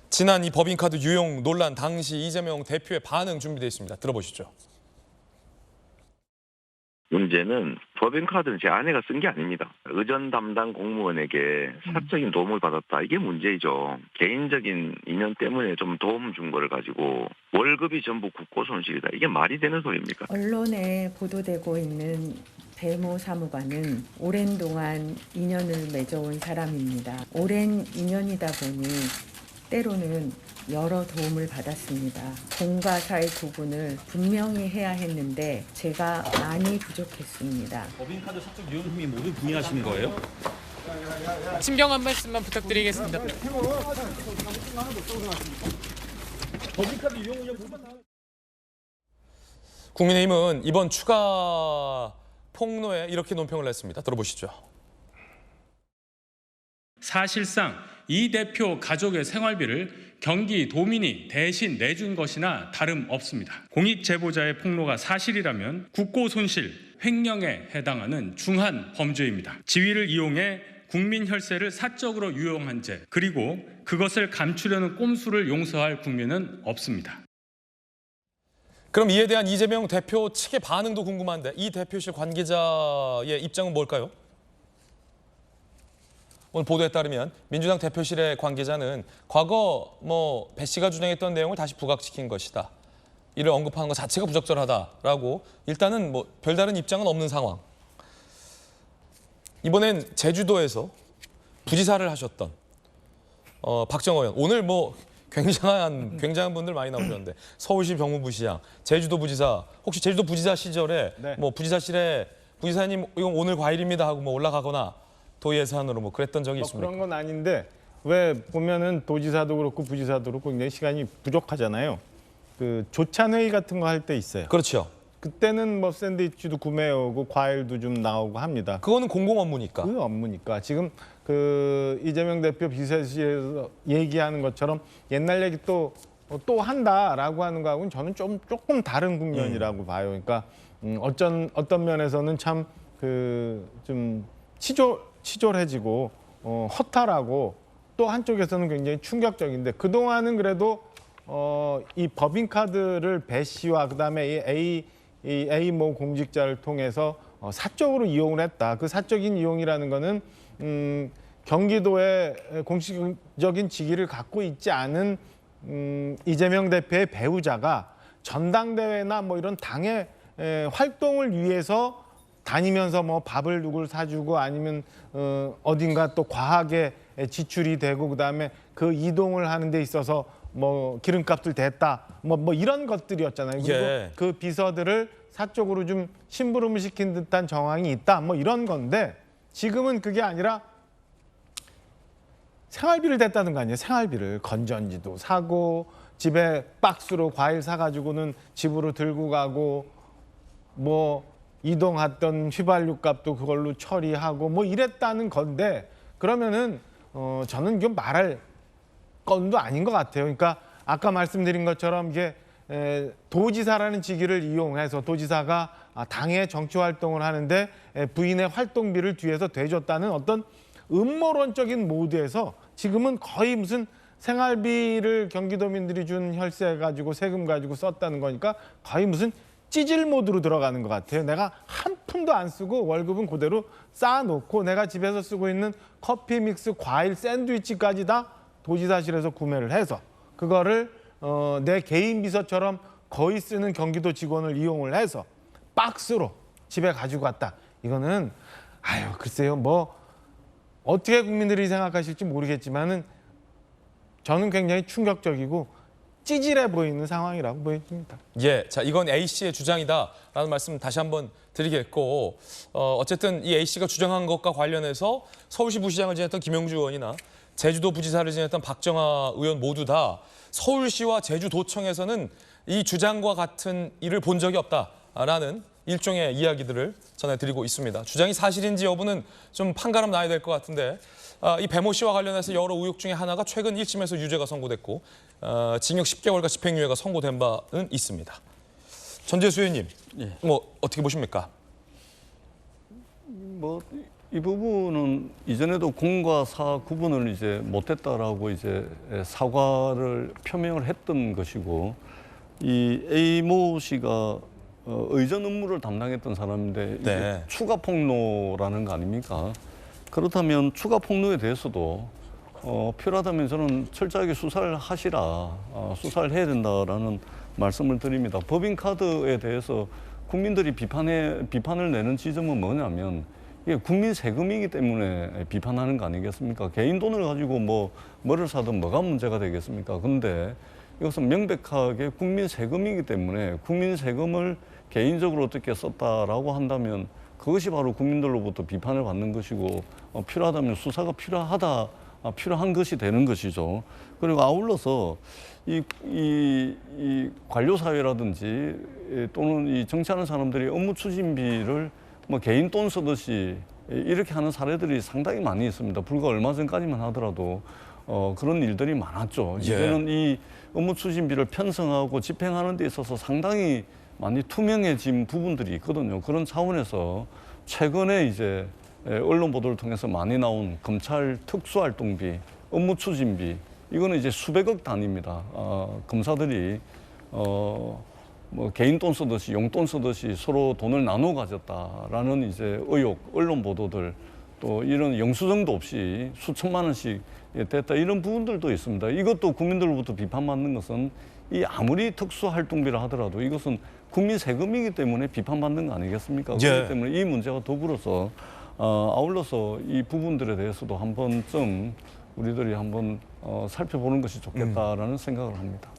지난 이 법인카드 유용 논란 당시 이재명 대표의 반응 준비되어 있습니다. 들어보시죠. 문제는 법인카드는 제 아내가 쓴 게 아닙니다. 의전 담당 공무원에게 사적인 도움을 받았다. 이게 문제이죠. 개인적인 인연 때문에 좀 도움 준 거를 가지고 월급이 전부 국고 손실이다. 이게 말이 되는 소리입니까? 언론에 보도되고 있는 배모 사무관은 오랜 동안 인연을 맺어온 사람입니다. 오랜 인연이다 보니 때로는 여러 도움을 받았습니다. 공과 사의 구분을 분명히 해야 했는데 제가 많이 부족했습니다. 법인카드 사적 유용 혐의 모두 부인하시는 거예요? 신병 말씀만 부탁드리겠습니다. 법인카드 유용 의혹 국민의힘은 이번 추가 폭로에 이렇게 논평을 냈습니다. 들어보시죠. 사실상 이 대표 가족의 생활비를 경기도민이 대신 내준 것이나 다름없습니다. 공익제보자의 폭로가 사실이라면 국고 손실, 횡령에 해당하는 중한 범죄입니다. 지위를 이용해 국민 혈세를 사적으로 유용한 죄, 그리고 그것을 감추려는 꼼수를 용서할 국민은 없습니다. 그럼 이에 대한 이재명 대표 측의 반응도 궁금한데 이 대표실 관계자의 입장은 뭘까요? 오늘 보도에 따르면 민주당 대표실의 관계자는 과거 배 씨가 주장했던 내용을 다시 부각시킨 것이다. 이를 언급하는 것 자체가 부적절하다라고 일단은 별다른 입장은 없는 상황. 이번엔 제주도에서 부지사를 하셨던 박정호 의원. 오늘 굉장한 분들 많이 나오셨는데 서울시 병무부시장, 제주도 부지사. 혹시 제주도 부지사 시절에 네. 부지사실에 부지사님 이건 오늘 과일입니다 하고 올라가거나 도 예산으로 그랬던 적이 있습니까? 그런 건 아닌데 왜 보면은 도지사도 그렇고 부지사도 그렇고 굉장히 시간이 부족하잖아요. 그 조찬회의 같은 거 할 때 있어요. 그렇죠. 그때는 샌드위치도 구매하고 과일도 좀 나오고 합니다. 그거는 공공 업무니까. 그 업무니까 지금 그 이재명 대표 비서실에서 얘기하는 것처럼 옛날 얘기 또 한다라고 하는 거하고는 저는 조금 다른 국면이라고 봐요. 그러니까 어떤 면에서는 참 좀 치졸해지고 허탈하고 또 한쪽에서는 굉장히 충격적인데 그동안은 그래도 이 법인카드를 배 씨와 그다음에 이 A 모 공직자를 통해서 사적으로 이용을 했다. 그 사적인 이용이라는 거는 경기도의 공식적인 직위를 갖고 있지 않은 이재명 대표의 배우자가 전당대회나 이런 당의 활동을 위해서 다니면서 밥을 누굴 사주고 아니면 어딘가 또 과하게 지출이 되고 그다음에 그 이동을 하는 데 있어서 기름값을 댔다 이런 것들이었잖아요. 그리고 예. 그 비서들을 사적으로 좀 심부름을 시킨 듯한 정황이 있다 이런 건데 지금은 그게 아니라 생활비를 댔다는 거 아니에요. 생활비를 건전지도 사고 집에 박스로 과일 사가지고는 집으로 들고 가고 이동했던 휘발유 값도 그걸로 처리하고 이랬다는 건데 그러면은 저는 이건 말할 건도 아닌 것 같아요. 그러니까 아까 말씀드린 것처럼 이게 도지사라는 직위를 이용해서 도지사가 당의 정치 활동을 하는데 부인의 활동비를 뒤에서 대줬다는 어떤 음모론적인 모드에서 지금은 거의 무슨 생활비를 경기도민들이 준 혈세 가지고 세금 가지고 썼다는 거니까 거의 무슨 찌질 모드로 들어가는 것 같아요. 내가 한 푼도 안 쓰고 월급은 그대로 쌓아놓고 내가 집에서 쓰고 있는 커피 믹스, 과일, 샌드위치까지 다 도지사실에서 구매를 해서 그거를 내 개인 비서처럼 거의 쓰는 경기도 직원을 이용을 해서 박스로 집에 가지고 갔다. 이거는 글쎄요 어떻게 국민들이 생각하실지 모르겠지만은 저는 굉장히 충격적이고 찌질해 보이는 상황이라고 보입니다. 예, 자 이건 A 씨의 주장이다라는 말씀 다시 한번 드리겠고 어쨌든 이 A 씨가 주장한 것과 관련해서 서울시 부시장을 지냈던 김영주 의원이나 제주도 부지사를 지냈던 박정하 의원 모두 다 서울시와 제주도청에서는 이 주장과 같은 일을 본 적이 없다라는 일종의 이야기들을 전해드리고 있습니다. 주장이 사실인지 여부는 좀 판가름 나야 될 것 같은데 이 배모 씨와 관련해서 여러 의혹 중에 하나가 최근 1심에서 유죄가 선고됐고 징역 10개월과 집행유예가 선고된 바는 있습니다. 전재수 의원님, 예. 어떻게 보십니까? 이 부분은 이전에도 공과 사 구분을 이제 못했다라고 이제 사과를 표명을 했던 것이고, 이 A 모 씨가 의전 업무를 담당했던 사람인데 이게 네. 추가 폭로라는 거 아닙니까? 그렇다면 추가 폭로에 대해서도 필요하다면 저는 철저하게 수사를 하시라, 수사를 해야 된다라는 말씀을 드립니다. 법인카드에 대해서 국민들이 비판을 내는 지점은 뭐냐면, 이게 국민 세금이기 때문에 비판하는 거 아니겠습니까? 개인 돈을 가지고 뭐를 사든 뭐가 문제가 되겠습니까? 근데 이것은 명백하게 국민 세금이기 때문에 국민 세금을 개인적으로 어떻게 썼다라고 한다면 그것이 바로 국민들로부터 비판을 받는 것이고, 필요하다면 수사가 필요한 것이 되는 것이죠. 그리고 아울러서 이 관료 사회라든지 또는 이 정치하는 사람들이 업무 추진비를 뭐 개인 돈 쓰듯이 이렇게 하는 사례들이 상당히 많이 있습니다. 불과 얼마 전까지만 하더라도 그런 일들이 많았죠. 예. 이제는 이 업무 추진비를 편성하고 집행하는 데 있어서 상당히 많이 투명해진 부분들이 있거든요. 그런 차원에서 최근에 이제 언론 보도를 통해서 많이 나온 검찰 특수활동비, 업무 추진비, 이거는 이제 수백억 단위입니다. 검사들이 뭐 개인 돈 쓰듯이 용돈 쓰듯이 서로 돈을 나눠 가졌다라는 이제 의혹, 언론 보도들, 또 이런 영수증도 없이 수천만 원씩 됐다, 이런 부분들도 있습니다. 이것도 국민들로부터 비판받는 것은 이 아무리 특수활동비라 하더라도 이것은 국민 세금이기 때문에 비판받는 거 아니겠습니까? 예. 그렇기 때문에 이 문제와 더불어서 아울러서 이 부분들에 대해서도 한 번쯤 우리들이 한번 살펴보는 것이 좋겠다라는 생각을 합니다.